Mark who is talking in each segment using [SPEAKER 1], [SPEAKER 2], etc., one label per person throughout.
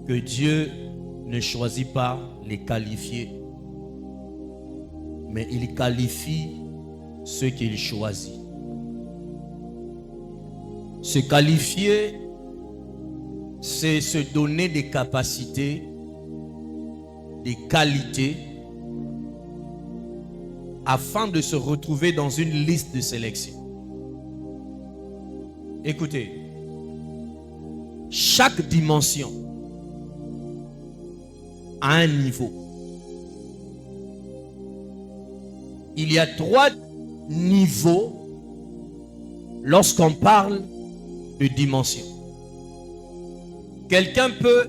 [SPEAKER 1] que Dieu ne choisit pas les qualifiés, mais il qualifie ceux qu'il choisit. Se qualifier, c'est se donner des capacités, des qualités, afin de se retrouver dans une liste de sélection. Écoutez, chaque dimension a un niveau. Il y a 3 niveaux lorsqu'on parle de dimension. Quelqu'un peut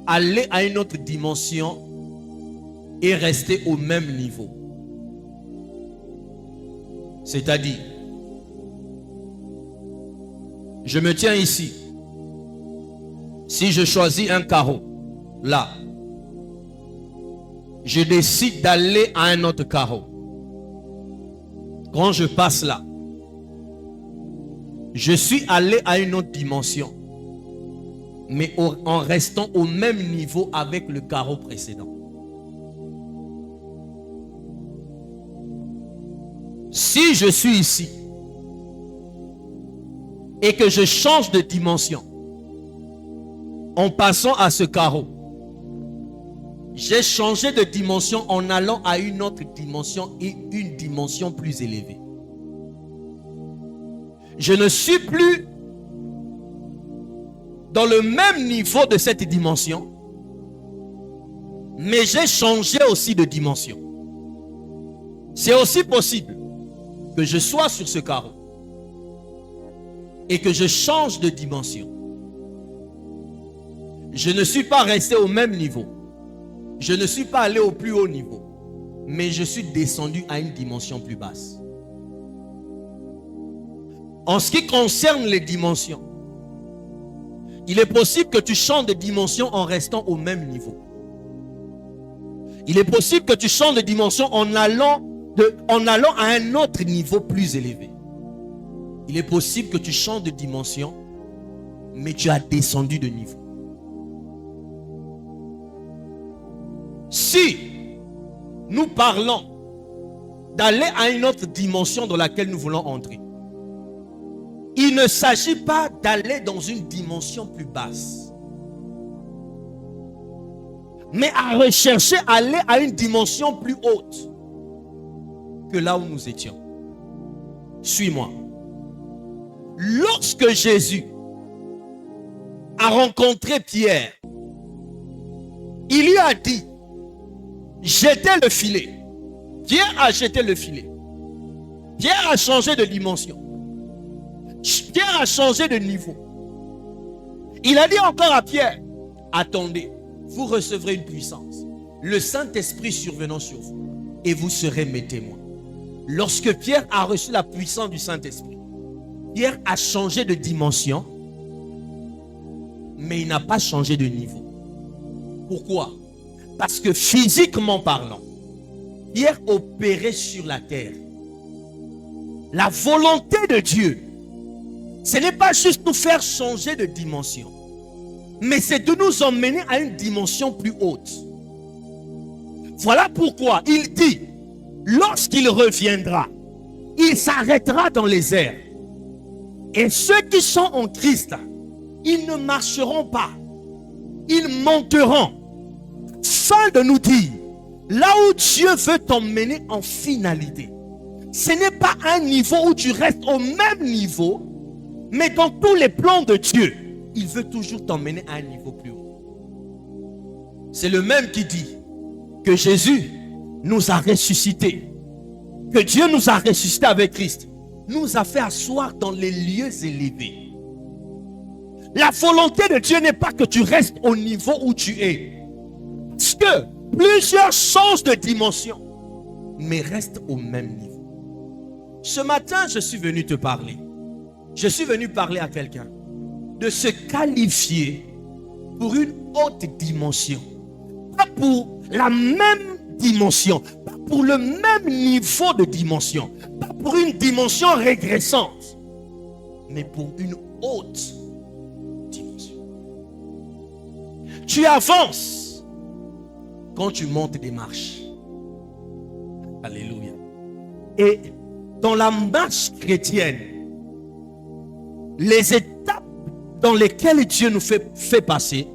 [SPEAKER 1] aller à une autre dimension et rester au même niveau. C'est-à-dire, je me tiens ici. Si je choisis un carreau, là, je décide d'aller à un autre carreau. Quand je passe là, je suis allé à une autre dimension, mais en restant au même niveau avec le carreau précédent. Si je suis ici et que je change de dimension en passant à ce carreau, j'ai changé de dimension en allant à une autre dimension et une dimension plus élevée. Je ne suis plus dans le même niveau de cette dimension, mais j'ai changé aussi de dimension. C'est aussi possible que je sois sur ce carreau et que je change de dimension. Je ne suis pas resté au même niveau. Je ne suis pas allé au plus haut niveau, mais je suis descendu à une dimension plus basse. En ce qui concerne les dimensions, il est possible que tu changes de dimension en restant au même niveau. Il est possible que tu changes de dimension en allant à un autre niveau plus élevé. Il est possible que tu changes de dimension, mais tu as descendu de niveau. Si nous parlons d'aller à une autre dimension dans laquelle nous voulons entrer, il ne s'agit pas d'aller dans une dimension plus basse, mais à rechercher aller à une dimension plus haute que là où nous étions. Suis-moi. Lorsque Jésus a rencontré Pierre, il lui a dit: jetez le filet. Pierre a jeté le filet. Pierre a changé de dimension. Pierre a changé de niveau. Il a dit encore à Pierre: attendez, vous recevrez une puissance, le Saint-Esprit survenant sur vous, et vous serez mes témoins. Lorsque Pierre a reçu la puissance du Saint-Esprit, Pierre a changé de dimension, mais il n'a pas changé de niveau. Pourquoi? Parce que physiquement parlant, Pierre opérait sur la terre. La volonté de Dieu, ce n'est pas juste nous faire changer de dimension, mais c'est de nous emmener à une dimension plus haute. Voilà pourquoi il dit, lorsqu'il reviendra, il s'arrêtera dans les airs. Et ceux qui sont en Christ, ils ne marcheront pas, ils monteront. Fin de nous dire, là où Dieu veut t'emmener en finalité, ce n'est pas un niveau où tu restes au même niveau, mais dans tous les plans de Dieu, il veut toujours t'emmener à un niveau plus haut. C'est le même qui dit que Jésus nous a ressuscités, que Dieu nous a ressuscités avec Christ, nous a fait asseoir dans les lieux élevés. La volonté de Dieu n'est pas que tu restes au niveau où tu es. Parce que plusieurs changent de dimension, mais restent au même niveau. Ce matin, je suis venu te parler. Je suis venu parler à quelqu'un de se qualifier pour une haute dimension. Pas pour la même dimension, pas pour le même niveau de dimension, pas pour une dimension régressante, mais pour une haute dimension. Tu avances quand tu montes des marches. Alléluia. Et dans la marche chrétienne, les étapes dans lesquelles Dieu nous fait passer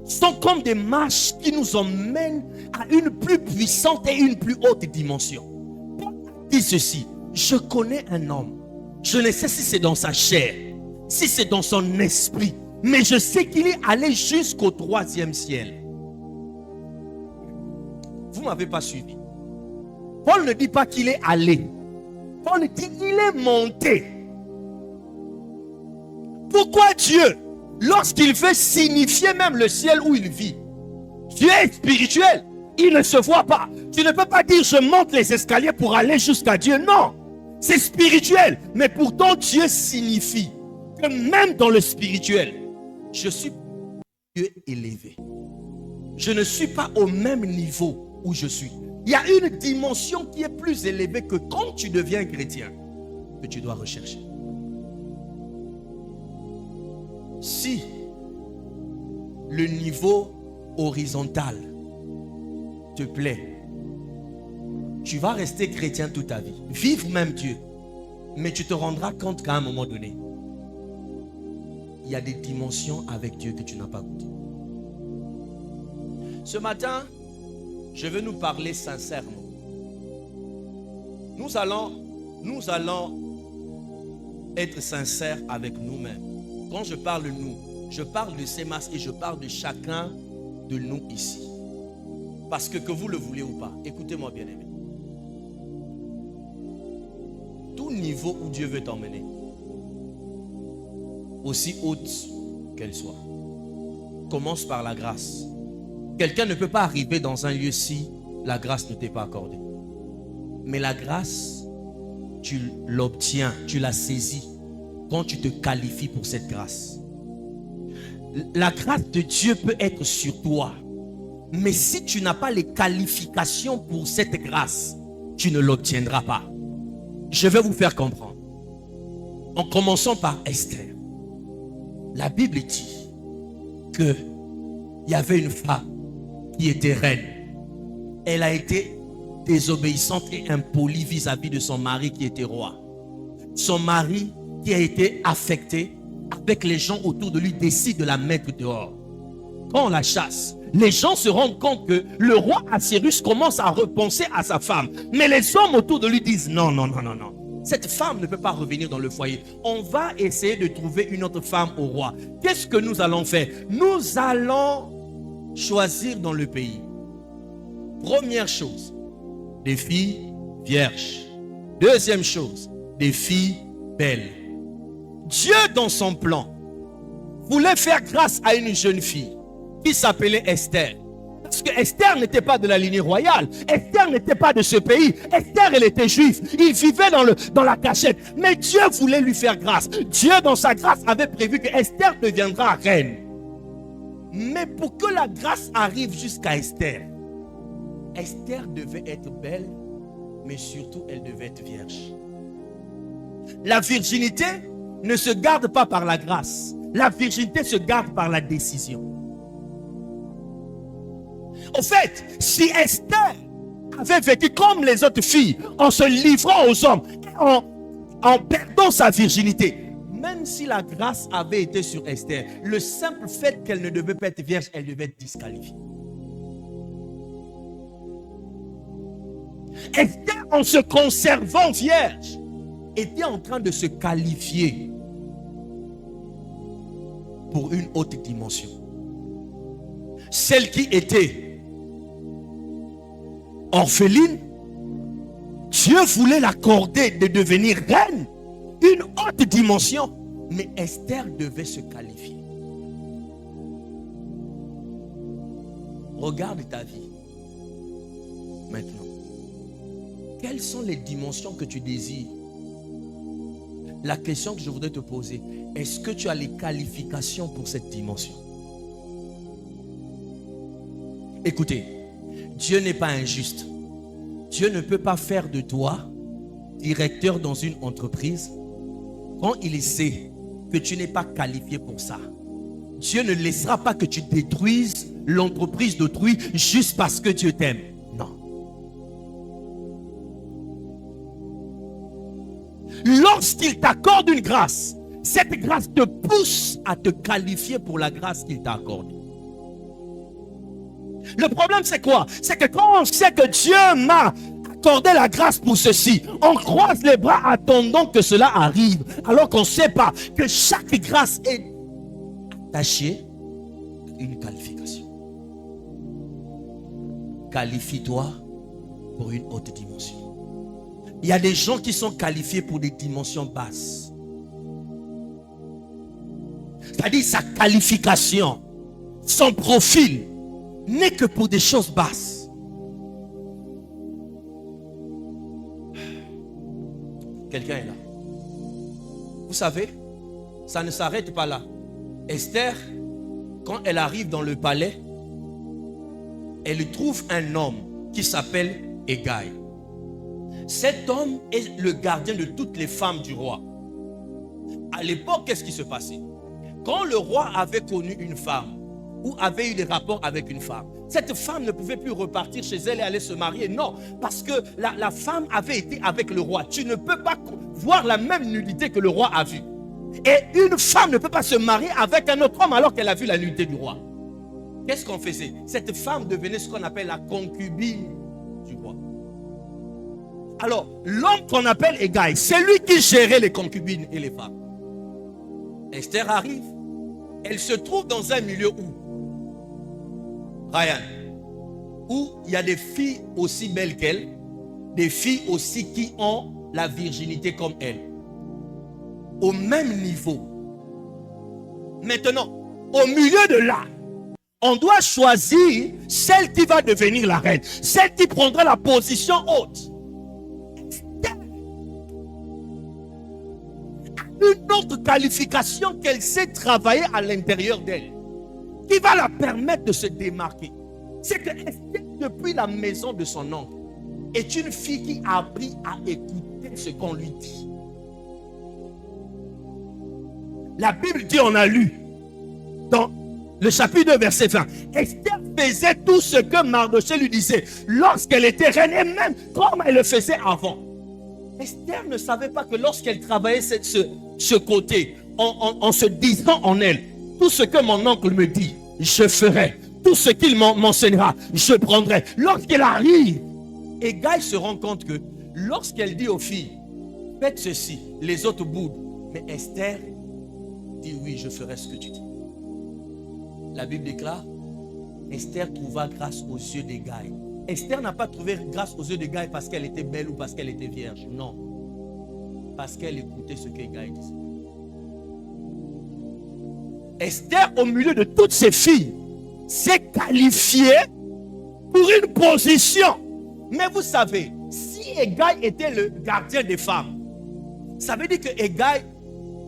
[SPEAKER 1] sont comme des marches qui nous emmènent à une plus puissante et une plus haute dimension. Paul dit ceci: je connais un homme, je ne sais si c'est dans sa chair, si c'est dans son esprit, mais je sais qu'il est allé jusqu'au 3e ciel. Vous ne m'avez pas suivi. Paul ne dit pas qu'il est allé. Paul dit qu'il est monté. Pourquoi Dieu, lorsqu'il veut signifier même le ciel où il vit, Dieu est spirituel, il ne se voit pas. Tu ne peux pas dire je monte les escaliers pour aller jusqu'à Dieu. Non, c'est spirituel. Mais pourtant Dieu signifie que même dans le spirituel, je suis Dieu élevé. Je ne suis pas au même niveau où je suis. Il y a une dimension qui est plus élevée que quand tu deviens chrétien, que tu dois rechercher. Si le niveau horizontal te plaît, tu vas rester chrétien toute ta vie. Vive même Dieu. Mais tu te rendras compte qu'à un moment donné, il y a des dimensions avec Dieu que tu n'as pas goûté. Ce matin, je veux nous parler sincèrement. Nous allons être sincères avec nous-mêmes. Quand je parle de nous, je parle de Semas et je parle de chacun de nous ici. Parce que vous le voulez ou pas, écoutez-moi bien aimé. Tout niveau où Dieu veut t'emmener, aussi haute qu'elle soit, commence par la grâce. Quelqu'un ne peut pas arriver dans un lieu si la grâce ne t'est pas accordée. Mais la grâce, tu l'obtiens, tu la saisis quand tu te qualifies pour cette grâce. La grâce de Dieu peut être sur toi. Mais si tu n'as pas les qualifications pour cette grâce, tu ne l'obtiendras pas. Je vais vous faire comprendre. En commençant par Esther. La Bible dit qu'il y avait une femme qui était reine. Elle a été désobéissante et impolie vis-à-vis de son mari qui était roi. Son mari qui a été affecté avec les gens autour de lui décide de la mettre dehors. Quand on la chasse, les gens se rendent compte que le roi Assyrus commence à repenser à sa femme. Mais les hommes autour de lui disent non, non, non, non, non. Cette femme ne peut pas revenir dans le foyer. On va essayer de trouver une autre femme au roi. Qu'est-ce que nous allons faire? Nous allons choisir dans le pays. Première chose, des filles vierges. Deuxième chose, des filles belles. Dieu, dans son plan, voulait faire grâce à une jeune fille qui s'appelait Esther. Parce que Esther n'était pas de la lignée royale. Esther n'était pas de ce pays. Esther, elle était juive. Il vivait dans la cachette. Mais Dieu voulait lui faire grâce. Dieu, dans sa grâce, avait prévu que Esther deviendra reine. Mais pour que la grâce arrive jusqu'à Esther, Esther devait être belle, mais surtout, elle devait être vierge. La virginité ne se garde pas par la grâce. La virginité se garde par la décision. En fait, si Esther avait vécu comme les autres filles, en se livrant aux hommes, en perdant sa virginité, même si la grâce avait été sur Esther, le simple fait qu'elle ne devait pas être vierge, elle devait être disqualifiée. Esther, en se conservant vierge, était en train de se qualifier pour une haute dimension. Celle qui était orpheline, Dieu voulait l'accorder de devenir reine, une haute dimension, mais Esther devait se qualifier. Regarde ta vie maintenant. Quelles sont les dimensions que tu désires? La question que je voudrais te poser, est-ce que tu as les qualifications pour cette dimension? Écoutez, Dieu n'est pas injuste. Dieu ne peut pas faire de toi directeur dans une entreprise quand il sait que tu n'es pas qualifié pour ça. Dieu ne laissera pas que tu détruises l'entreprise d'autrui juste parce que Dieu t'aime. Non. Lorsqu'il t'accorde une grâce, cette grâce te pousse à te qualifier pour la grâce qu'il t'a accordée. Le problème, c'est quoi? C'est que quand on sait que Dieu m'a accordé la grâce pour ceci, on croise les bras attendant que cela arrive, alors qu'on ne sait pas que chaque grâce est attachée à une qualification. Qualifie-toi pour une haute dimension. Il y a des gens qui sont qualifiés pour des dimensions basses. C'est-à-dire sa qualification, son profil n'est que pour des choses basses. Quelqu'un est là. Vous savez, ça ne s'arrête pas là. Esther, quand elle arrive dans le palais, elle trouve un homme qui s'appelle Hégai. Cet homme est le gardien de toutes les femmes du roi. À l'époque, qu'est-ce qui se passait? Quand le roi avait connu une femme ou avait eu des rapports avec une femme, cette femme ne pouvait plus repartir chez elle et aller se marier. Non, parce que la femme avait été avec le roi. Tu ne peux pas voir la même nudité que le roi a vue. Et une femme ne peut pas se marier avec un autre homme alors qu'elle a vu la nudité du roi. Qu'est-ce qu'on faisait? Cette femme devenait ce qu'on appelle la concubine du roi. Alors, l'homme qu'on appelle Hégai, c'est lui qui gérait les concubines et les femmes. Esther arrive. Elle se trouve dans un milieu où il y a des filles aussi belles qu'elle, des filles aussi qui ont la virginité comme elle. Au même niveau. Maintenant, au milieu de là, on doit choisir celle qui va devenir la reine, celle qui prendra la position haute. Une autre qualification qu'elle sait travailler à l'intérieur d'elle, qui va la permettre de se démarquer. C'est que Esther, depuis la maison de son oncle, est une fille qui a appris à écouter ce qu'on lui dit. La Bible dit, on a lu dans le chapitre 2, verset 20, Esther faisait tout ce que Mardochée lui disait lorsqu'elle était reine, et même comme elle le faisait avant. Esther ne savait pas que lorsqu'elle travaillait ce côté, en se disant en elle, tout ce que mon oncle me dit, je ferai. Tout ce qu'il m'enseignera, je prendrai. Lorsqu'elle arrive, Hégai se rend compte que lorsqu'elle dit aux filles, faites ceci, les autres boudent. Mais Esther dit, oui, je ferai ce que tu dis. La Bible déclare, Esther trouva grâce aux yeux d'Hégai. Esther n'a pas trouvé grâce aux yeux d'Hégai parce qu'elle était belle ou parce qu'elle était vierge. Non. Parce qu'elle écoutait ce qu'Hégai disait. Esther, au milieu de toutes ses filles, s'est qualifiée pour une position. Mais vous savez, si Hégai était le gardien des femmes, ça veut dire que Hégai,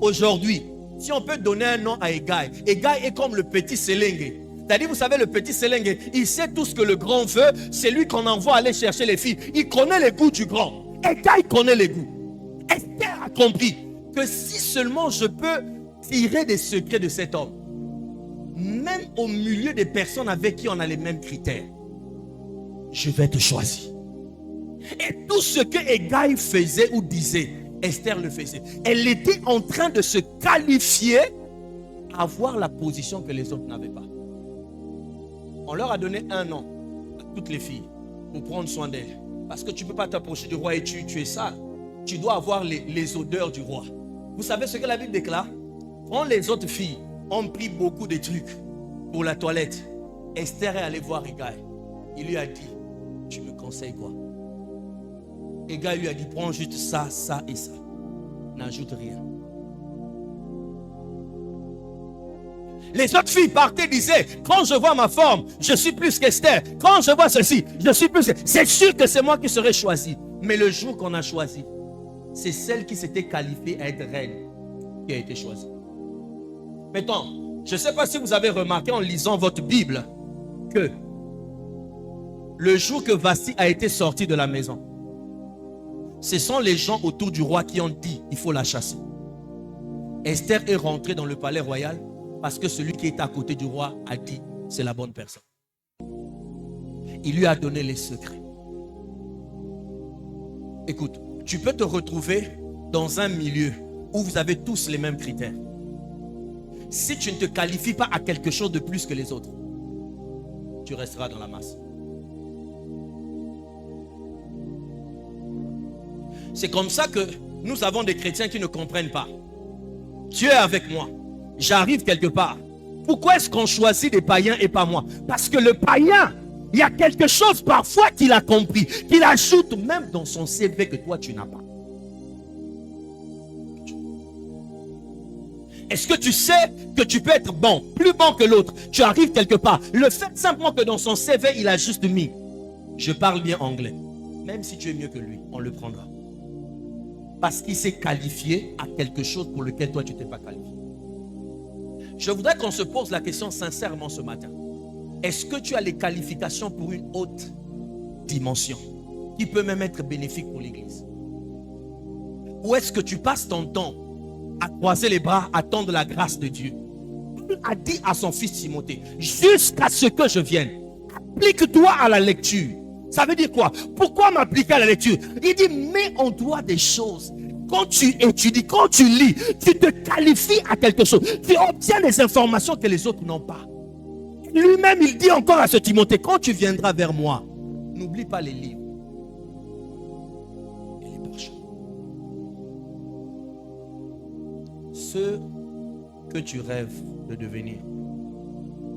[SPEAKER 1] aujourd'hui, si on peut donner un nom à Hégai, Hégai est comme le petit Sélingue. C'est-à-dire, vous savez, le petit Sélingue, il sait tout ce que le grand veut. C'est lui qu'on envoie aller chercher les filles. Il connaît les goûts du grand. Hégai connaît les goûts. Esther a compris que si seulement je peux tirer des secrets de cet homme, même au milieu des personnes avec qui on a les mêmes critères, je vais te choisir. Et tout ce que Hégai faisait ou disait, Esther le faisait. Elle était en train de se qualifier à avoir la position que les autres n'avaient pas. On leur a donné un an à toutes les filles pour prendre soin d'elles. Parce que tu ne peux pas t'approcher du roi et tu es sale. Tu dois avoir les odeurs du roi. Vous savez ce que la Bible déclare? Quand les autres filles ont pris beaucoup de trucs pour la toilette, Esther est allée voir Hégai. Il lui a dit, tu me conseilles quoi? Hégai lui a dit, prends juste ça, ça et ça. N'ajoute rien. Les autres filles partaient et disaient, quand je vois ma forme, je suis plus qu'Esther. Quand je vois ceci, je suis plus. C'est sûr que c'est moi qui serai choisi. Mais le jour qu'on a choisi, c'est celle qui s'était qualifiée à être reine qui a été choisie. Maintenant, je ne sais pas si vous avez remarqué en lisant votre Bible que le jour que Vasti a été sorti de la maison, ce sont les gens autour du roi qui ont dit il faut la chasser. Esther est rentrée dans le palais royal Parce que celui qui est à côté du roi a dit, c'est la bonne personne. Il lui a donné les secrets. Écoute, tu peux te retrouver dans un milieu où vous avez tous les mêmes critères. Si tu ne te qualifies pas à quelque chose de plus que les autres, tu resteras dans la masse. C'est comme ça que nous avons des chrétiens qui ne comprennent pas. Dieu est avec moi. J'arrive quelque part. Pourquoi est-ce qu'on choisit des païens et pas moi? Parce que le païen, il y a quelque chose parfois qu'il a compris, qu'il ajoute même dans son CV que toi tu n'as pas. Est-ce que tu sais que tu peux être bon, plus bon que l'autre? Tu arrives quelque part. Le fait simplement que dans son CV, il a juste mis « Je parle bien anglais ». Même si tu es mieux que lui, on le prendra. Parce qu'il s'est qualifié à quelque chose pour lequel toi tu ne t'es pas qualifié. Je voudrais qu'on se pose la question sincèrement ce matin. Est-ce que tu as les qualifications pour une haute dimension qui peut même être bénéfique pour l'Église? Ou est-ce que tu passes ton temps à croiser les bras, à attendre la grâce de Dieu? Il a dit à son fils Timothée, jusqu'à ce que je vienne, applique-toi à la lecture. Ça veut dire quoi? Pourquoi m'appliquer à la lecture? Il dit, mets en toi des choses. Quand tu étudies, quand tu lis, tu te qualifies à quelque chose. Tu obtiens des informations que les autres n'ont pas. Lui-même, il dit encore à ce Timothée, quand tu viendras vers moi, n'oublie pas les livres et les parchemins. Ce que tu rêves de devenir,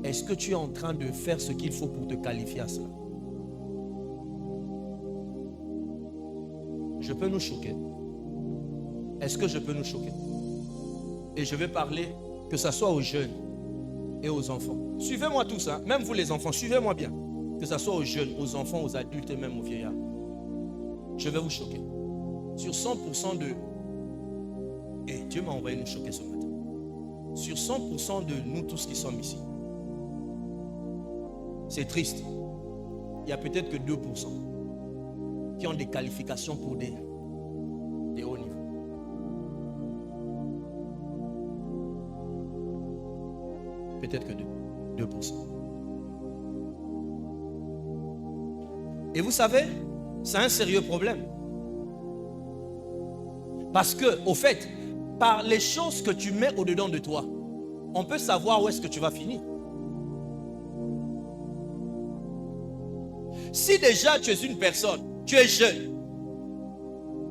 [SPEAKER 1] est-ce que tu es en train de faire ce qu'il faut pour te qualifier à cela? Je peux nous choquer. Est-ce que je peux nous choquer? Et je vais parler, que ce soit aux jeunes et aux enfants. Suivez-moi tous, hein? Même vous les enfants, suivez-moi bien. Que ce soit aux jeunes, aux enfants, aux adultes et même aux vieillards. Je vais vous choquer. Sur 100% de... Et Dieu m'a envoyé nous choquer ce matin. Sur 100% de nous tous qui sommes ici. C'est triste. Il n'y a peut-être que 2% qui ont des qualifications pour des hauts niveaux. Peut-être que 2%. Et vous savez, c'est un sérieux problème. Parce que, au fait, par les choses que tu mets au-dedans de toi, on peut savoir où est-ce que tu vas finir. Si déjà tu es une personne, tu es jeune,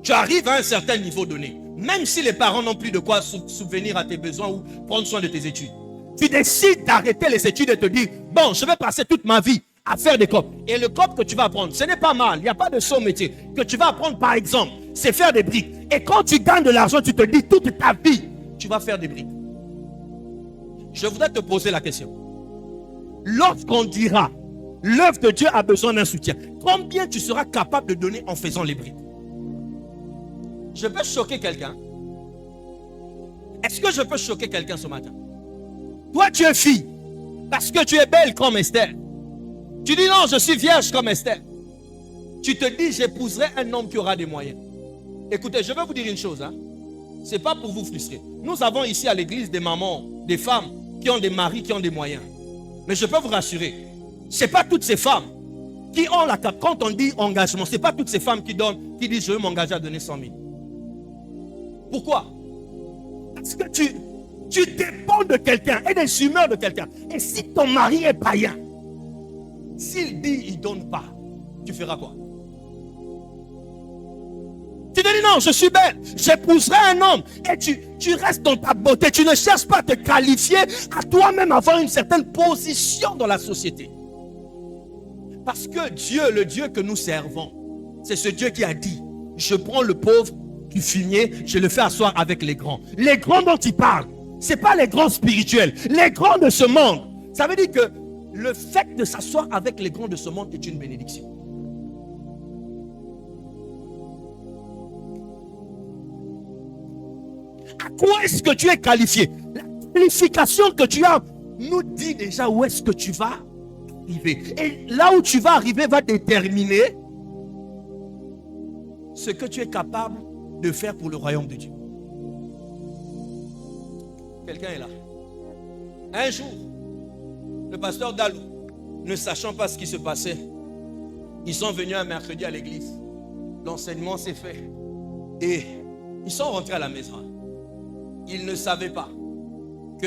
[SPEAKER 1] tu arrives à un certain niveau donné, même si les parents n'ont plus de quoi subvenir à tes besoins ou prendre soin de tes études, tu décides d'arrêter les études et te dire, bon, je vais passer toute ma vie à faire des copes. Et le cope que tu vas apprendre, ce n'est pas mal, il n'y a pas de saut métier. Que tu vas apprendre par exemple, c'est faire des briques. Et quand tu gagnes de l'argent, tu te dis toute ta vie, tu vas faire des briques. Je voudrais te poser la question. Lorsqu'on dira, l'œuvre de Dieu a besoin d'un soutien, combien tu seras capable de donner en faisant les briques? Je peux choquer quelqu'un? Est-ce que je peux choquer quelqu'un ce matin? Toi, tu es fille, parce que tu es belle comme Esther. Tu dis non, je suis vierge comme Esther. Tu te dis, j'épouserai un homme qui aura des moyens. Écoutez, je vais vous dire une chose. Ce n'est pas pour vous frustrer. Nous avons ici à l'église des mamans, des femmes qui ont des maris, qui ont des moyens. Mais je peux vous rassurer, ce n'est pas toutes ces femmes qui ont la carte. Quand on dit engagement, ce n'est pas toutes ces femmes qui disent, je veux m'engager à donner 100 000. Pourquoi? Parce que tu dépends de quelqu'un et des humeurs de quelqu'un. Et si ton mari est païen, s'il dit il ne donne pas, tu feras quoi? Tu te dis non, je suis belle, j'épouserai un homme. Et tu restes dans ta beauté. Tu ne cherches pas à te qualifier, à toi-même avoir une certaine position dans la société. Parce que Dieu, le Dieu que nous servons, c'est ce Dieu qui a dit, je prends le pauvre du fumier, je le fais asseoir avec les grands. Les grands dont il parle, ce n'est pas les grands spirituels, les grands de ce monde. Ça veut dire que le fait de s'asseoir avec les grands de ce monde est une bénédiction. À quoi est-ce que tu es qualifié? La qualification que tu as nous dit déjà où est-ce que tu vas arriver. Et là où tu vas arriver va déterminer ce que tu es capable de faire pour le royaume de Dieu. Quelqu'un est là? Un jour, le pasteur Dalou, ne sachant pas ce qui se passait, ils sont venus un mercredi à l'église. L'enseignement s'est fait. Et ils sont rentrés à la maison. Ils ne savaient pas que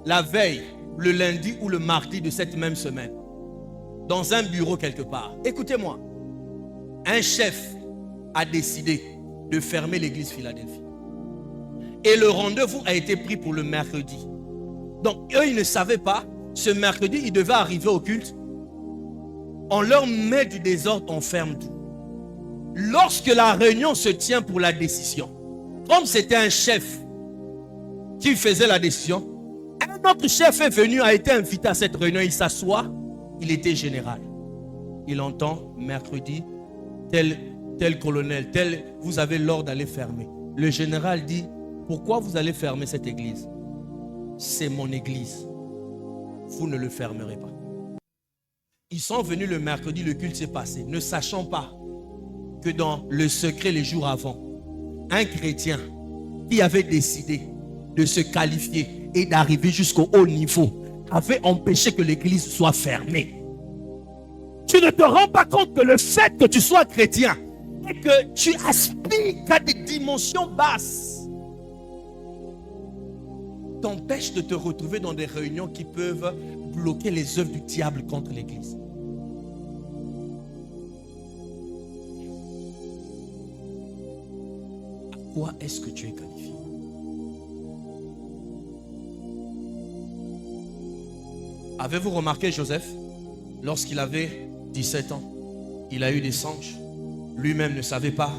[SPEAKER 1] la veille, le lundi ou le mardi de cette même semaine, dans un bureau quelque part, écoutez-moi, un chef a décidé de fermer l'église Philadelphie. Et le rendez-vous a été pris pour le mercredi. Donc, eux, ils ne savaient pas. Ce mercredi, ils devaient arriver au culte. On leur met du désordre, on ferme tout. Lorsque la réunion se tient pour la décision, comme c'était un chef qui faisait la décision, un autre chef est venu, a été invité à cette réunion. Il s'assoit, il était général. Il entend mercredi, tel colonel, vous avez l'ordre d'aller fermer. Le général dit, pourquoi vous allez fermer cette église? C'est mon église. Vous ne le fermerez pas. Ils sont venus le mercredi, le culte s'est passé, ne sachant pas que dans le secret les jours avant, un chrétien qui avait décidé de se qualifier et d'arriver jusqu'au haut niveau avait empêché que l'église soit fermée. Tu ne te rends pas compte que le fait que tu sois chrétien et que tu aspires à des dimensions basses t'empêche de te retrouver dans des réunions qui peuvent bloquer les œuvres du diable contre l'église. À quoi est-ce que tu es qualifié? Avez-vous remarqué Joseph? Lorsqu'il avait 17 ans, il a eu des songes. Lui-même ne savait pas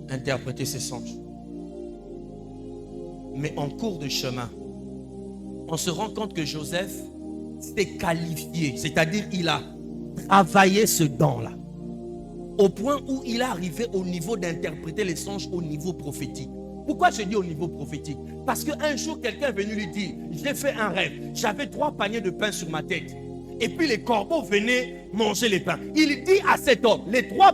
[SPEAKER 1] interpréter ses songes. Mais en cours de chemin, on se rend compte que Joseph s'est qualifié, c'est-à-dire il a travaillé ce don-là, au point où il est arrivé au niveau d'interpréter les songes au niveau prophétique. Pourquoi je dis au niveau prophétique? Parce qu'un jour, quelqu'un est venu lui dire, j'ai fait un rêve, j'avais 3 paniers de pain sur ma tête. Et puis les corbeaux venaient manger les pains. Il dit à cet homme, les 3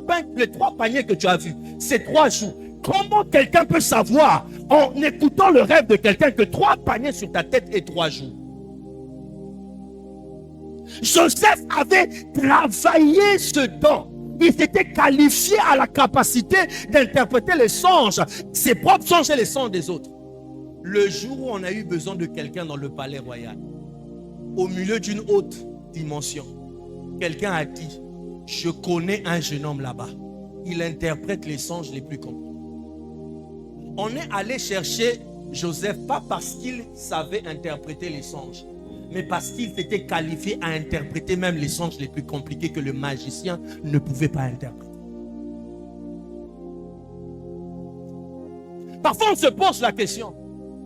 [SPEAKER 1] paniers que tu as vus, c'est 3 jours. Comment quelqu'un peut savoir, en écoutant le rêve de quelqu'un, que 3 paniers sur ta tête et 3 jours? Joseph avait travaillé ce don. Il s'était qualifié à la capacité d'interpréter les songes, ses propres songes et les songes des autres. Le jour où on a eu besoin de quelqu'un dans le palais royal, au milieu d'une haute dimension, quelqu'un a dit, je connais un jeune homme là-bas. Il interprète les songes les plus compliqués. On est allé chercher Joseph, pas parce qu'il savait interpréter les songes, mais parce qu'il s'était qualifié à interpréter même les songes les plus compliqués que le magicien ne pouvait pas interpréter. Parfois on se pose la question,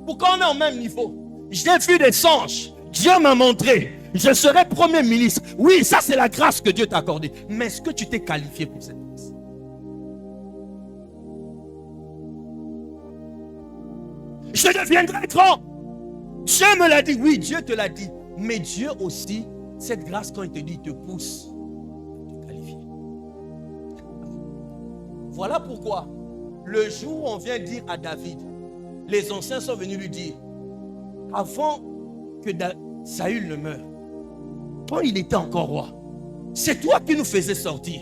[SPEAKER 1] pourquoi on est au même niveau? J'ai vu des songes, Dieu m'a montré, je serai premier ministre. Oui, ça c'est la grâce que Dieu t'a accordée. Mais est-ce que tu t'es qualifié pour cette grâce? Je deviendrai grand. Dieu me l'a dit. Oui, Dieu te l'a dit. Mais Dieu aussi, cette grâce, quand il te dit, il te pousse à te qualifier. Voilà pourquoi, le jour où on vient dire à David, les anciens sont venus lui dire, avant que Saül ne meure, quand il était encore roi, c'est toi qui nous faisais sortir.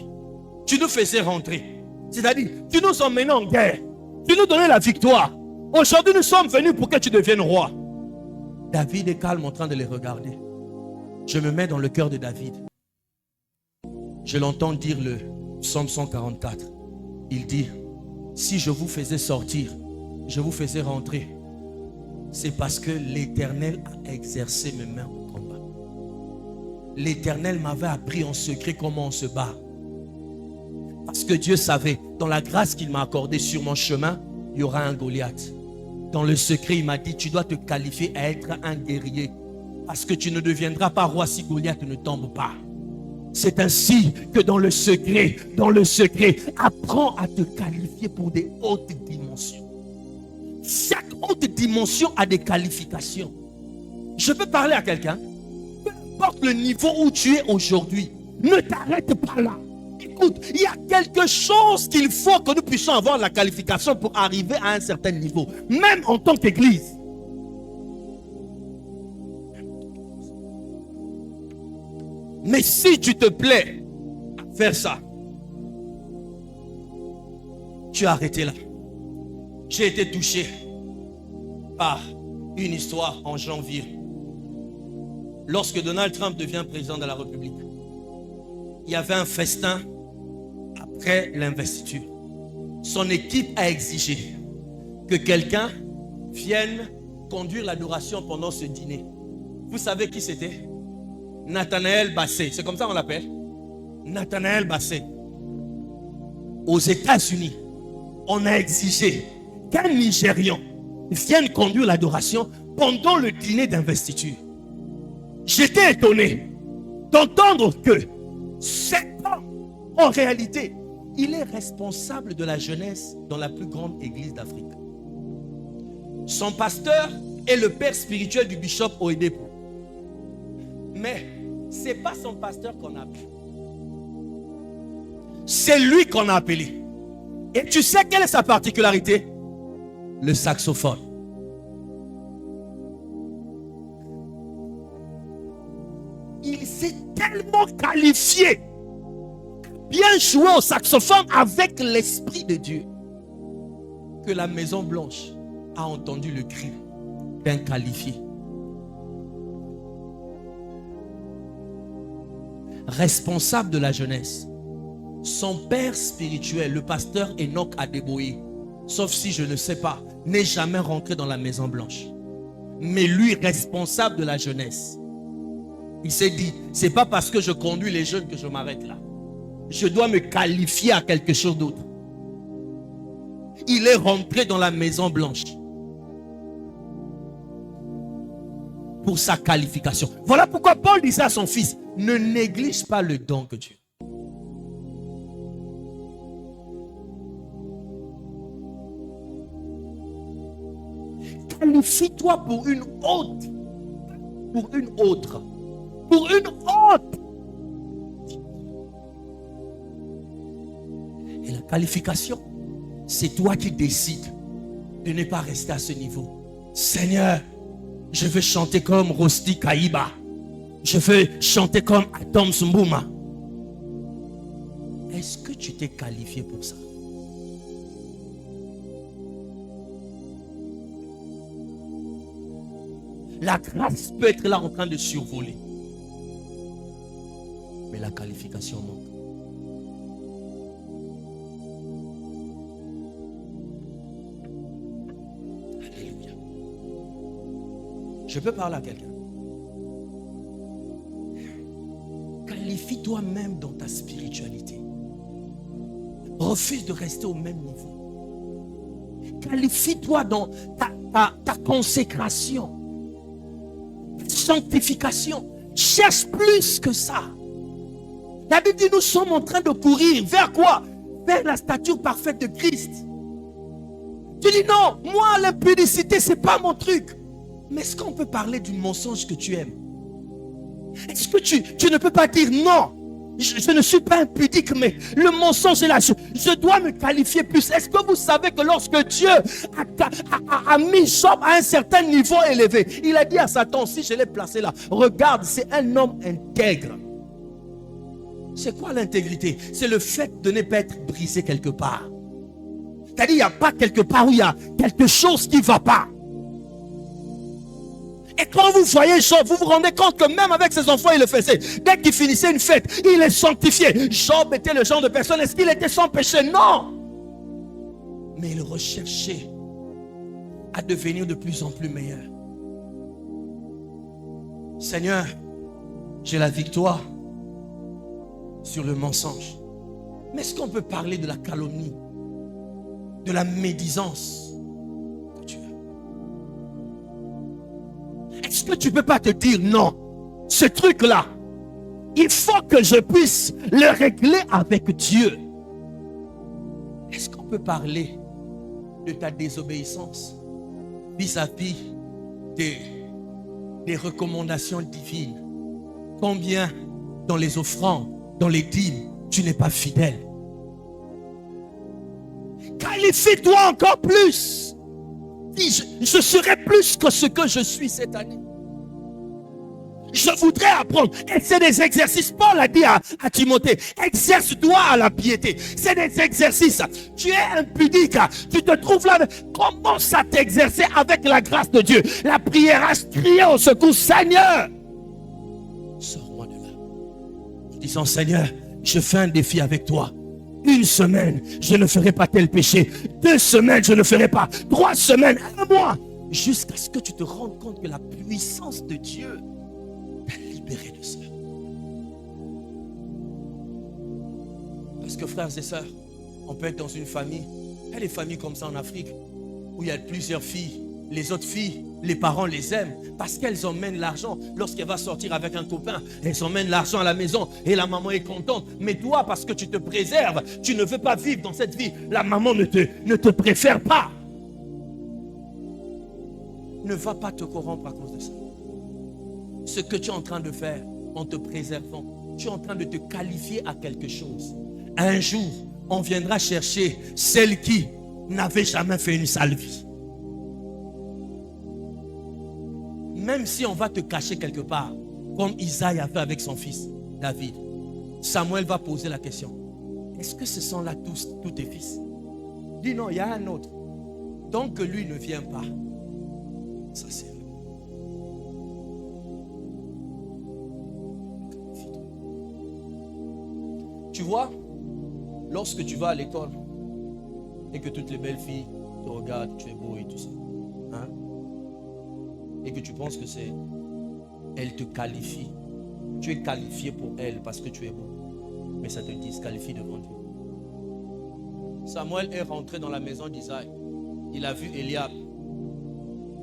[SPEAKER 1] Tu nous faisais rentrer. C'est-à-dire, tu nous emmenais en guerre. Tu nous donnais la victoire. Aujourd'hui, nous sommes venus pour que tu deviennes roi. David est calme en train de les regarder. Je me mets dans le cœur de David. Je l'entends dire le psaume 144. Il dit, si je vous faisais sortir, je vous faisais rentrer, c'est parce que l'Éternel a exercé mes mains au combat. L'Éternel m'avait appris en secret comment on se bat. Parce que Dieu savait, dans la grâce qu'il m'a accordée sur mon chemin, il y aura un Goliath. Dans le secret, il m'a dit, tu dois te qualifier à être un guerrier. Parce que tu ne deviendras pas roi si Goliath ne tombe pas. C'est ainsi que dans le secret, apprends à te qualifier pour des hautes dimensions. Chaque haute dimension a des qualifications. Je peux parler à quelqu'un, peu importe le niveau où tu es aujourd'hui, ne t'arrête pas là. Écoute, il y a quelque chose qu'il faut que nous puissions avoir la qualification pour arriver à un certain niveau, même en tant qu'église. Mais si tu te plais à faire ça, tu as arrêté là. J'ai été touché par une histoire en janvier. Lorsque Donald Trump devient président de la République, il y avait un festin après l'investiture. Son équipe a exigé que quelqu'un vienne conduire l'adoration pendant ce dîner. Vous savez qui c'était? Nathanaël Bassey. C'est comme ça qu'on l'appelle? Nathanaël Bassey. Aux États-Unis, on a exigé qu'un Nigérian vienne conduire l'adoration pendant le dîner d'investiture. J'étais étonné d'entendre que cet homme, en réalité, il est responsable de la jeunesse dans la plus grande église d'Afrique. Son pasteur est le père spirituel du bishop Oyedepo. Mais ce n'est pas son pasteur qu'on a appelé. C'est lui qu'on a appelé. Et tu sais quelle est sa particularité? Le saxophone. Il s'est tellement qualifié, bien joué au saxophone avec l'Esprit de Dieu, que la Maison Blanche a entendu le cri d'un qualifié. Responsable de la jeunesse. Son père spirituel, le pasteur Enoch Adeboye, sauf si je ne sais pas, n'est jamais rentré dans la Maison Blanche. Mais lui, responsable de la jeunesse, il s'est dit, c'est pas parce que je conduis les jeunes que je m'arrête là. Je dois me qualifier à quelque chose d'autre. Il est rentré dans la Maison Blanche pour sa qualification. Voilà pourquoi Paul disait à son fils, ne néglige pas le don que Dieu. Qualifie-toi pour une autre. Pour une autre. Pour une autre. Et la qualification, c'est toi qui décides de ne pas rester à ce niveau. Seigneur, je veux chanter comme Rosti Kaïba. Je veux chanter comme Atom Sumbouma. Est-ce que tu t'es qualifié pour ça? La grâce peut être là en train de survoler. Mais la qualification manque. Alléluia. Je peux parler à quelqu'un. Qualifie-toi même dans ta spiritualité. Refuse de rester au même niveau. Qualifie-toi dans ta consécration. Sanctification. Cherche plus que ça. La Bible dit, nous sommes en train de courir. Vers quoi? Vers la stature parfaite de Christ. Tu dis non, moi l'impudicité c'est pas mon truc. Mais est-ce qu'on peut parler du mensonge que tu aimes? Est-ce que tu ne peux pas dire non, je ne suis pas impudique, mais le mensonge est là, je dois me qualifier plus. Est-ce que vous savez que lorsque Dieu a mis Job à un certain niveau élevé, il a dit à Satan, si je l'ai placé là, regarde, c'est un homme intègre. C'est quoi l'intégrité? C'est le fait de ne pas être brisé quelque part. C'est-à-dire, il n'y a pas quelque part où il y a quelque chose qui ne va pas. Et quand vous voyez Job, vous vous rendez compte que même avec ses enfants, il le faisait. Dès qu'il finissait une fête, il est sanctifié. Job était le genre de personne, est-ce qu'il était sans péché? Non. Mais il recherchait à devenir de plus en plus meilleur. Seigneur, j'ai la victoire sur le mensonge. Mais est-ce qu'on peut parler de la calomnie, de la médisance que tu as? Est-ce que tu ne peux pas te dire non, ce truc-là, il faut que je puisse le régler avec Dieu? Est-ce qu'on peut parler de ta désobéissance vis-à-vis des recommandations divines? Combien dans les offrandes, dans les dîmes, tu n'es pas fidèle? Qualifie-toi encore plus. Dis, je serai plus que ce que je suis cette année. Je voudrais apprendre. Et c'est des exercices. Paul a dit à Timothée, exerce-toi à la piété. C'est des exercices. Tu es impudique. Tu te trouves là. Commence à t'exercer avec la grâce de Dieu. La prière, à crier au secours. Seigneur, sors-moi de là. Disons, Seigneur, je fais un défi avec toi. 1 semaine, je ne ferai pas tel péché. 2 semaines, je ne ferai pas. 3 semaines, 1 mois. Jusqu'à ce que tu te rendes compte que la puissance de Dieu t'a libéré de ça. Parce que frères et sœurs, on peut être dans une famille. Il y a des familles comme ça en Afrique où il y a plusieurs filles. Les autres filles, les parents les aiment parce qu'elles emmènent l'argent. Lorsqu'elle va sortir avec un copain, elles emmènent l'argent à la maison et la maman est contente. Mais toi, parce que tu te préserves, tu ne veux pas vivre dans cette vie, la maman ne te préfère pas. Ne va pas te corrompre à cause de ça. Ce que tu es en train de faire en te préservant, tu es en train de te qualifier à quelque chose. Un jour, on viendra chercher celle qui n'avait jamais fait une sale vie. Même si on va te cacher quelque part, comme Isaïe a fait avec son fils David, Samuel va poser la question. Est-ce que ce sont là tous tes fils? Dis non, il y a un autre. Donc que lui ne vient pas. Ça c'est vrai. Tu vois, lorsque tu vas à l'école et que toutes les belles filles te regardent, tu es beau et tout ça, hein? Et que tu penses que c'est elle te qualifie. Tu es qualifié pour elle parce que tu es beau. Mais ça te disqualifie devant Dieu. Samuel est rentré dans la maison d'Isaïe. Il a vu Eliab.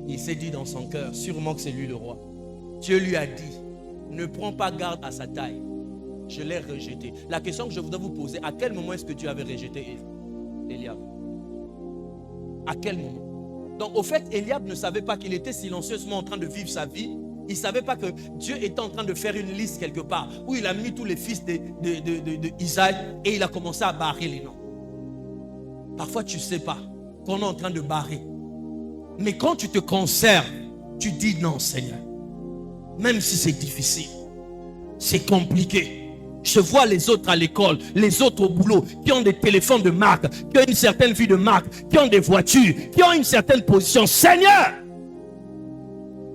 [SPEAKER 1] Il s'est dit dans son cœur, sûrement que c'est lui le roi. Dieu lui a dit, ne prends pas garde à sa taille. Je l'ai rejeté. La question que je voudrais vous poser, à quel moment est-ce que tu avais rejeté Eliab? À quel moment? Donc au fait, Eliab ne savait pas qu'il était silencieusement en train de vivre sa vie. Il ne savait pas que Dieu était en train de faire une liste quelque part où il a mis tous les fils d'Isaïe et il a commencé à barrer les noms. Parfois tu ne sais pas qu'on est en train de barrer. Mais quand tu te conserves, tu dis non Seigneur. Même si c'est difficile, c'est compliqué. Je vois les autres à l'école, les autres au boulot, qui ont des téléphones de marque, qui ont une certaine vie de marque, qui ont des voitures, qui ont une certaine position. Seigneur,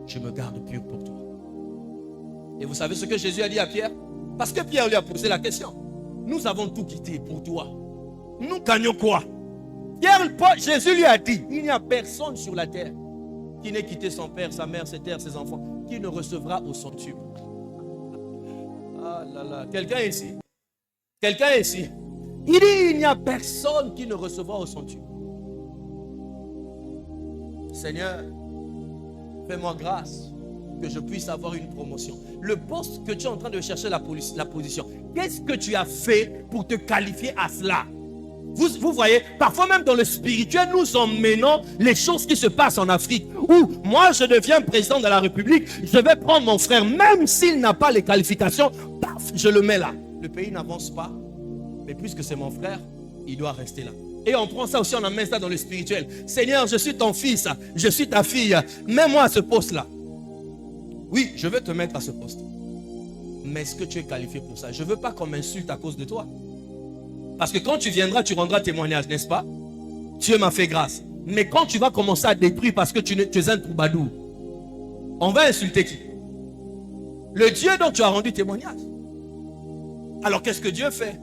[SPEAKER 1] je me garde pur pour toi. Et vous savez ce que Jésus a dit à Pierre? Parce que Pierre lui a posé la question. Nous avons tout quitté pour toi. Nous gagnons quoi? Jésus lui a dit, il n'y a personne sur la terre qui n'ait quitté son père, sa mère, ses terres, ses enfants, qui ne recevra au centuple. Ah là là, quelqu'un est ici. Quelqu'un est ici. Il dit, il n'y a personne qui ne recevra au centuple. Seigneur, fais-moi grâce que je puisse avoir une promotion. Le poste que tu es en train de chercher, la position, qu'est-ce que tu as fait pour te qualifier à cela? Vous voyez, parfois même dans le spirituel, nous emmenons les choses qui se passent en Afrique. Où moi, je deviens président de la République, je vais prendre mon frère, même s'il n'a pas les qualifications, paf, je le mets là. Le pays n'avance pas, mais puisque c'est mon frère, il doit rester là. Et on prend ça aussi, on amène ça dans le spirituel. Seigneur, je suis ton fils, je suis ta fille, mets-moi à ce poste-là. Oui, je vais te mettre à ce poste. Mais est-ce que tu es qualifié pour ça? Je ne veux pas qu'on m'insulte à cause de toi. Parce que quand tu viendras, tu rendras témoignage, n'est-ce pas? Dieu m'a fait grâce. Mais quand tu vas commencer à détruire parce que tu es un troubadour, on va insulter qui? Le Dieu dont tu as rendu témoignage. Alors qu'est-ce que Dieu fait?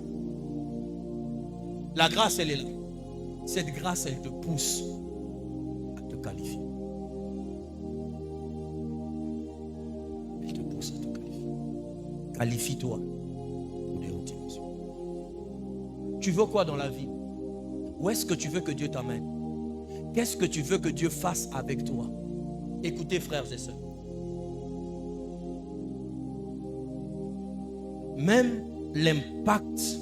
[SPEAKER 1] La grâce, elle est là. Cette grâce, elle te pousse à te qualifier. Elle te pousse à te qualifier. Qualifie-toi pour des hautes dimensions. Tu veux quoi dans la vie? Où est-ce que tu veux que Dieu t'amène? Qu'est-ce que tu veux que Dieu fasse avec toi? Écoutez, frères et sœurs. Même l'impact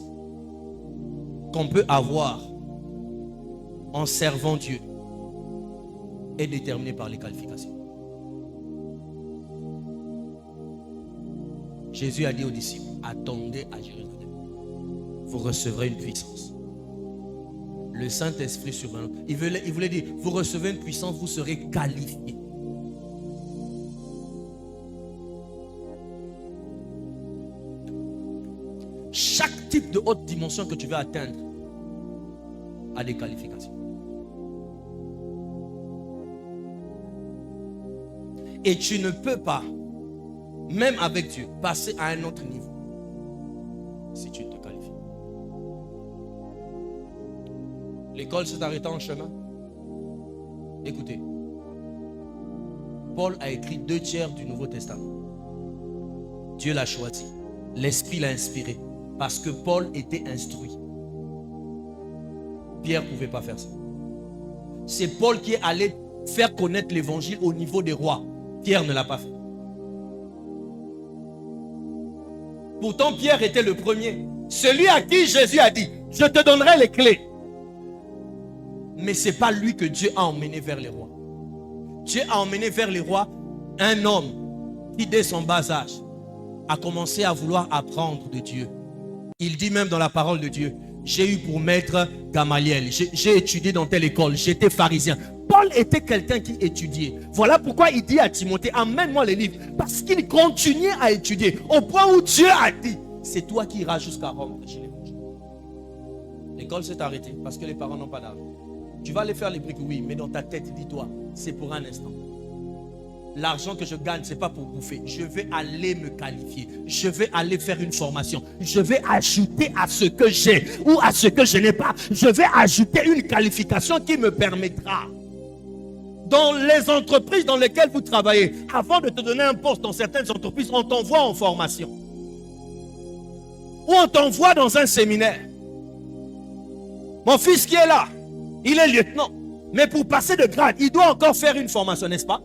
[SPEAKER 1] qu'on peut avoir en servant Dieu est déterminé par les qualifications. Jésus a dit aux disciples, attendez à Jérusalem. Vous recevrez une puissance. Le Saint-Esprit sur vous. Il voulait dire, vous recevez une puissance, vous serez qualifiés. Chaque type de haute dimension que tu veux atteindre a des qualifications. Et tu ne peux pas, même avec Dieu, passer à un autre niveau si tu te qualifies. L'école s'est arrêtée en chemin. Écoutez, Paul a écrit 2/3 du Nouveau Testament. Dieu l'a choisi. L'Esprit l'a inspiré. Parce que Paul était instruit. Pierre ne pouvait pas faire ça. C'est Paul qui est allé faire connaître l'évangile au niveau des rois. Pierre ne l'a pas fait. Pourtant, Pierre était le premier. Celui à qui Jésus a dit, je te donnerai les clés. Mais ce n'est pas lui que Dieu a emmené vers les rois. Dieu a emmené vers les rois un homme qui, dès son bas âge, a commencé à vouloir apprendre de Dieu. Il dit même dans la parole de Dieu, j'ai eu pour maître Gamaliel, j'ai étudié dans telle école, j'étais pharisien. Paul était quelqu'un qui étudiait. Voilà pourquoi il dit à Timothée, amène-moi les livres. Parce qu'il continuait à étudier. Au point où Dieu a dit, c'est toi qui iras jusqu'à Rome. L'école s'est arrêtée parce que les parents n'ont pas d'argent. Tu vas aller faire les briques, oui, mais dans ta tête, dis-toi, c'est pour un instant. L'argent que je gagne, ce n'est pas pour bouffer. Je vais aller me qualifier. Je vais aller faire une formation. Je vais ajouter à ce que j'ai ou à ce que je n'ai pas. Je vais ajouter une qualification qui me permettra. Dans les entreprises dans lesquelles vous travaillez, avant de te donner un poste dans certaines entreprises, on t'envoie en formation. Ou on t'envoie dans un séminaire. Mon fils qui est là, il est lieutenant. Mais pour passer de grade, il doit encore faire une formation, n'est-ce pas?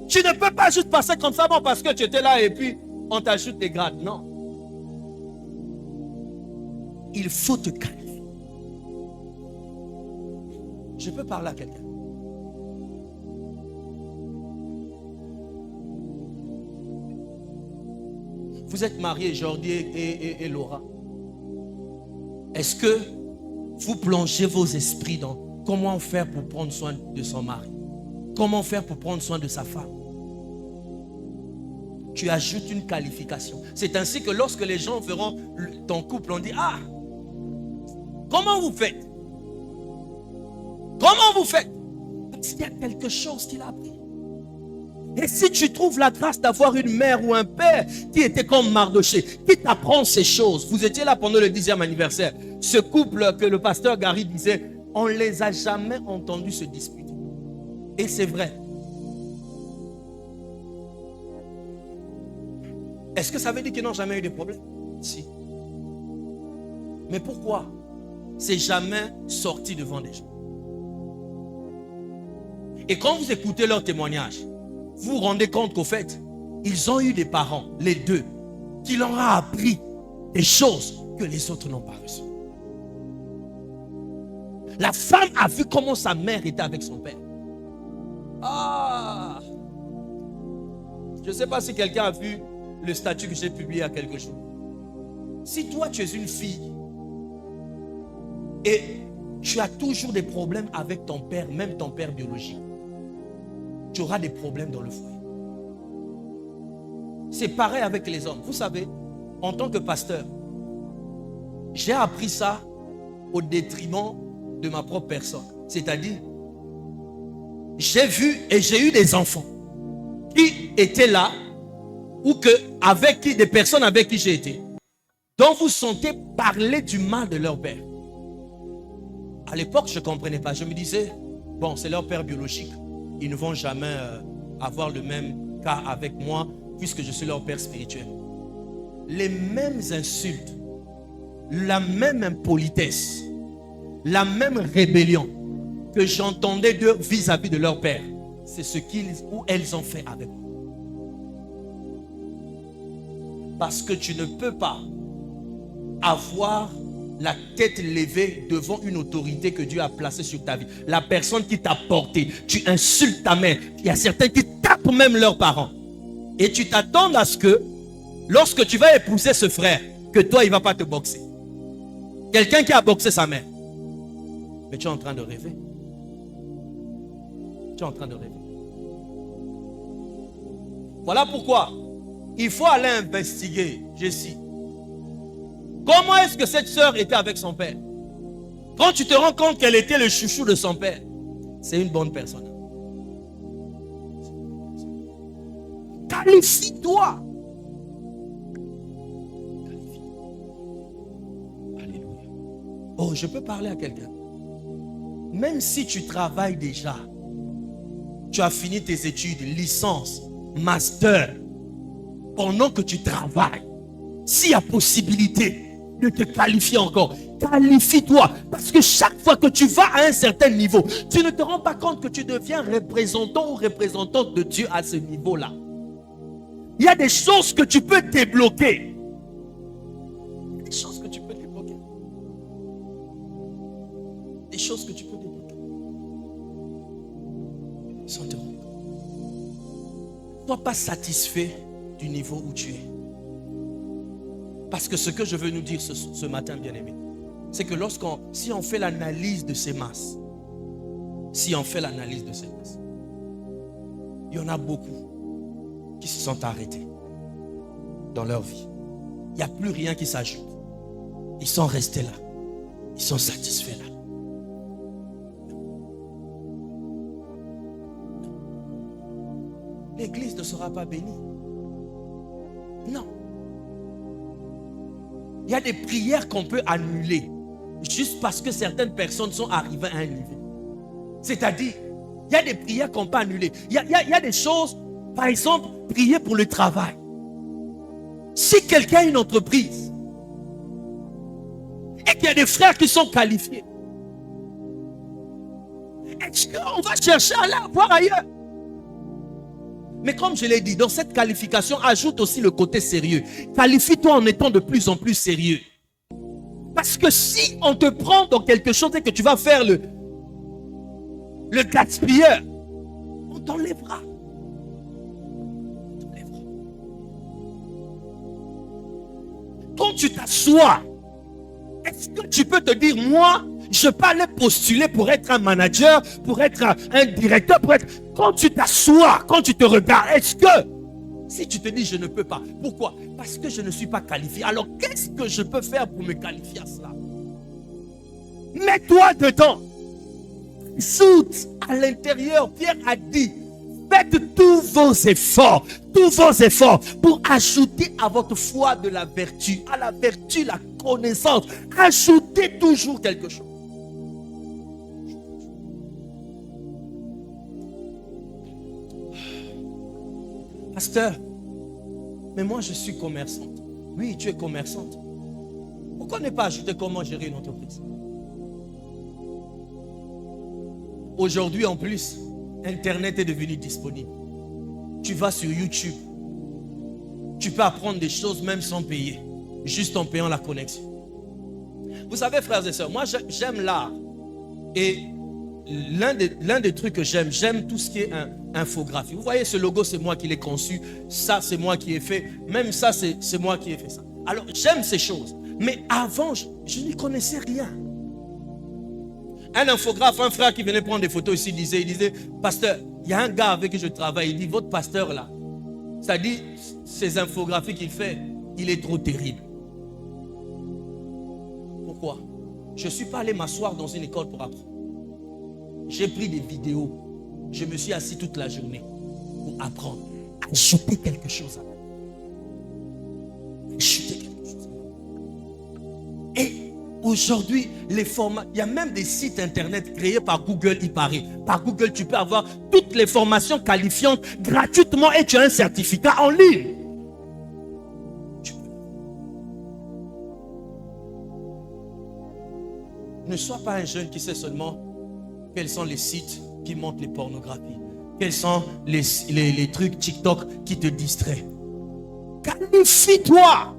[SPEAKER 1] Tu ne peux pas juste passer comme ça, bon, parce que tu étais là et puis on t'ajoute des grades. Non. Il faut te qualifier. Je peux parler à quelqu'un. Vous êtes mariés, Jordi et Laura. Est-ce que vous plongez vos esprits dans comment faire pour prendre soin de son mari? Comment faire pour prendre soin de sa femme? Tu ajoutes une qualification. C'est ainsi que lorsque les gens verront ton couple, on dit, ah, comment vous faites? Comment vous faites? Parce qu'il y a quelque chose qu'il a appris. Et si tu trouves la grâce d'avoir une mère ou un père qui était comme Mardoché, qui t'apprend ces choses. Vous étiez là pendant le 10e anniversaire. Ce couple que le pasteur Gary disait, on ne les a jamais entendus se disputer. Et c'est vrai. Est-ce que ça veut dire qu'ils n'ont jamais eu de problème? Si. Mais pourquoi c'est jamais sorti devant des gens? Et quand vous écoutez leurs témoignages, vous vous rendez compte qu'au fait, ils ont eu des parents, les deux, qui leur ont appris des choses que les autres n'ont pas reçues. La femme a vu comment sa mère était avec son père. Ah! Je ne sais pas si quelqu'un a vu le statut que j'ai publié il y a quelques jours. Si toi tu es une fille et tu as toujours des problèmes avec ton père, même ton père biologique, tu auras des problèmes dans le foyer. C'est pareil avec les hommes. Vous savez, en tant que pasteur, j'ai appris ça au détriment de ma propre personne. C'est-à-dire, j'ai vu et j'ai eu des enfants qui étaient là ou avec qui, des personnes avec qui j'ai été, dont vous sentez parler du mal de leur père. À l'époque, je ne comprenais pas. Je me disais, bon, c'est leur père biologique. Ils ne vont jamais avoir le même cas avec moi puisque je suis leur père spirituel. Les mêmes insultes, la même impolitesse, la même rébellion que j'entendais d'eux vis-à-vis de leur père, c'est ce qu'ils ou elles ont fait avec moi. Parce que tu ne peux pas avoir la tête levée devant une autorité que Dieu a placée sur ta vie. La personne qui t'a porté, tu insultes ta mère. Il y a certains qui tapent même leurs parents. Et tu t'attends à ce que, lorsque tu vas épouser ce frère, que toi, il ne va pas te boxer. Quelqu'un qui a boxé sa mère. Mais tu es en train de rêver. Tu es en train de rêver. Voilà pourquoi Il faut aller investiguer. Je cite. Comment est-ce que cette sœur était avec son père? Quand tu te rends compte qu'elle était le chouchou de son père, c'est une bonne personne. Qualifie-toi. Alléluia. Oh, je peux parler à quelqu'un. Même si tu travailles déjà, tu as fini tes études, licence, master, pendant que tu travailles, s'il y a possibilité de te qualifier encore, qualifie-toi. Parce que chaque fois que tu vas à un certain niveau, tu ne te rends pas compte que tu deviens représentant ou représentante de Dieu à ce niveau-là. Il y a des choses que tu peux débloquer. Des choses que tu peux débloquer. Des choses que tu peux débloquer. Sans te rendre compte. Ne sois pas satisfait du niveau où tu es. Parce que ce que je veux nous dire ce matin, bien-aimé, c'est que si on fait l'analyse de ces masses, il y en a beaucoup qui se sont arrêtés dans leur vie. Il n'y a plus rien qui s'ajoute. Ils sont restés là. Ils sont satisfaits là. L'église ne sera pas bénie. Non. Il y a des prières qu'on peut annuler juste parce que certaines personnes sont arrivées à un niveau. C'est-à-dire, il y a des prières qu'on peut annuler. Il y a des choses, par exemple, prier pour le travail. Si quelqu'un a une entreprise et qu'il y a des frères qui sont qualifiés, est-ce qu'on va chercher à la voir ailleurs? Mais comme je l'ai dit, dans cette qualification, ajoute aussi le côté sérieux. Qualifie-toi en étant de plus en plus sérieux. Parce que si on te prend dans quelque chose et que tu vas faire le gaspilleur, on t'enlèvera. Quand tu t'assois, est-ce que tu peux te dire, moi, je peux aller postuler pour être un manager, pour être un directeur, pour être... Quand tu t'assois, quand tu te regardes, est-ce que... Si tu te dis, je ne peux pas. Pourquoi? Parce que je ne suis pas qualifié. Alors, qu'est-ce que je peux faire pour me qualifier à cela? Mets-toi dedans. Soute à l'intérieur. Pierre a dit, faites tous vos efforts pour ajouter à votre foi de la vertu. À la vertu, la connaissance. Ajoutez toujours quelque chose. Pasteur, mais moi je suis commerçante. Oui, tu es commerçante. Pourquoi ne pas ajouter comment gérer une entreprise? Aujourd'hui en plus, Internet est devenu disponible. Tu vas sur YouTube. Tu peux apprendre des choses même sans payer. Juste en payant la connexion. Vous savez, frères et sœurs, moi j'aime l'art. Et l'un des trucs que j'aime tout ce qui est infographie. Vous voyez, ce logo, c'est moi qui l'ai conçu. Ça, c'est moi qui ai fait. Même ça, c'est moi qui ai fait ça. Alors, j'aime ces choses. Mais avant, je n'y connaissais rien. Un infographe, un frère qui venait prendre des photos ici, il disait, pasteur, il y a un gars avec qui je travaille. Il dit, votre pasteur là, ça dit, ces infographies qu'il fait, il est trop terrible. Pourquoi? Je ne suis pas allé m'asseoir dans une école pour apprendre. J'ai pris des vidéos. Je me suis assis toute la journée pour apprendre. Ajouter quelque chose à moi. Ajouter quelque chose. Et aujourd'hui, les formats, il y a même des sites internet créés par Google, il paraît. Par Google, tu peux avoir toutes les formations qualifiantes gratuitement et tu as un certificat en ligne. Ne sois pas un jeune qui sait seulement quels sont les sites qui montrent les pornographies. Quels sont les trucs TikTok qui te distraient. Qualifie-toi.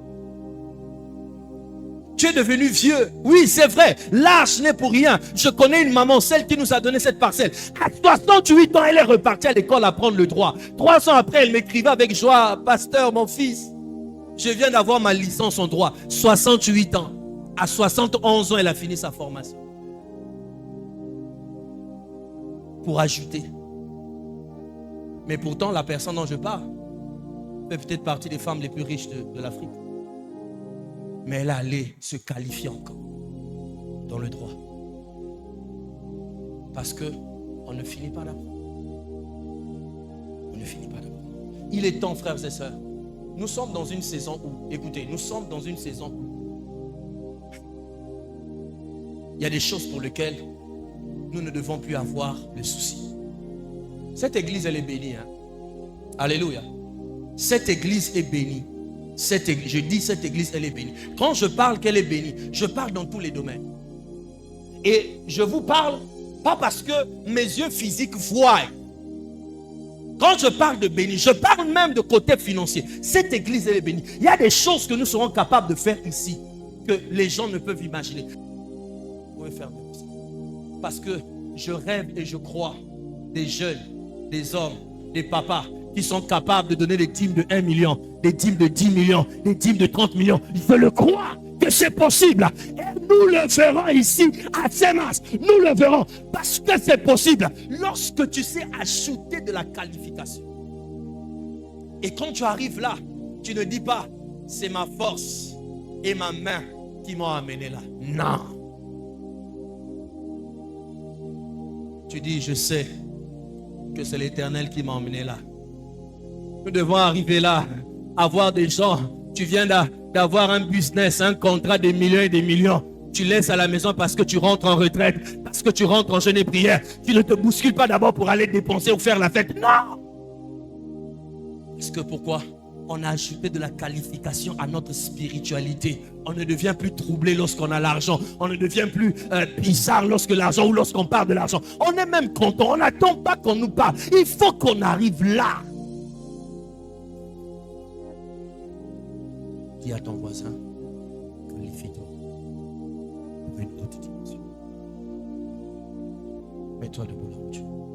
[SPEAKER 1] Tu es devenu vieux. Oui, c'est vrai. L'âge n'est pour rien. Je connais une maman, celle qui nous a donné cette parcelle. À 68 ans, elle est repartie à l'école à prendre le droit. 3 ans après, elle m'écrivait avec joie, pasteur, mon fils, je viens d'avoir ma licence en droit. 68 ans. À 71 ans, elle a fini sa formation. Pour ajouter. Mais pourtant, la personne dont je parle, fait peut-être partie des femmes les plus riches de l'Afrique. Mais elle allait se qualifier encore dans le droit. Parce que on ne finit pas d'apprendre. On ne finit pas d'apprendre. Il est temps, frères et sœurs. Nous sommes dans une saison où, écoutez, nous sommes dans une saison où il y a des choses pour lesquelles nous ne devons plus avoir de soucis. Cette église, elle est bénie. Hein? Alléluia. Cette église est bénie. Je dis cette église, elle est bénie. Quand je parle qu'elle est bénie, je parle dans tous les domaines. Et je vous parle, pas parce que mes yeux physiques voient. Quand je parle de béni, je parle même de côté financier. Cette église, elle est bénie. Il y a des choses que nous serons capables de faire ici, que les gens ne peuvent imaginer. Vous pouvez faire mieux que ça. Parce que je rêve et je crois des jeunes, des hommes, des papas qui sont capables de donner des dîmes de 1 million, des dîmes de 10 millions, des dîmes de 30 millions. Je le crois que c'est possible. Et nous le verrons ici à Semas. Nous le verrons parce que c'est possible. Lorsque tu sais ajouter de la qualification. Et quand tu arrives là, tu ne dis pas c'est ma force et ma main qui m'ont amené là. Non. Tu dis je sais que c'est l'Éternel qui m'a emmené là. Nous devons arriver là, avoir des gens. Tu viens d'avoir un business, un contrat de millions et des millions. Tu laisses à la maison parce que tu rentres en retraite, parce que tu rentres en jeûne et prière. Tu ne te bouscules pas d'abord pour aller dépenser ou faire la fête. Non! Parce que pourquoi? On a ajouté de la qualification à notre spiritualité. On ne devient plus troublé lorsqu'on a l'argent. On ne devient plus bizarre lorsque l'argent ou lorsqu'on parle de l'argent. On est même content. On n'attend pas qu'on nous parle. Il faut qu'on arrive là. Dis à ton voisin, qualifie-toi pour une haute dimension. Mets-toi debout là où tu es.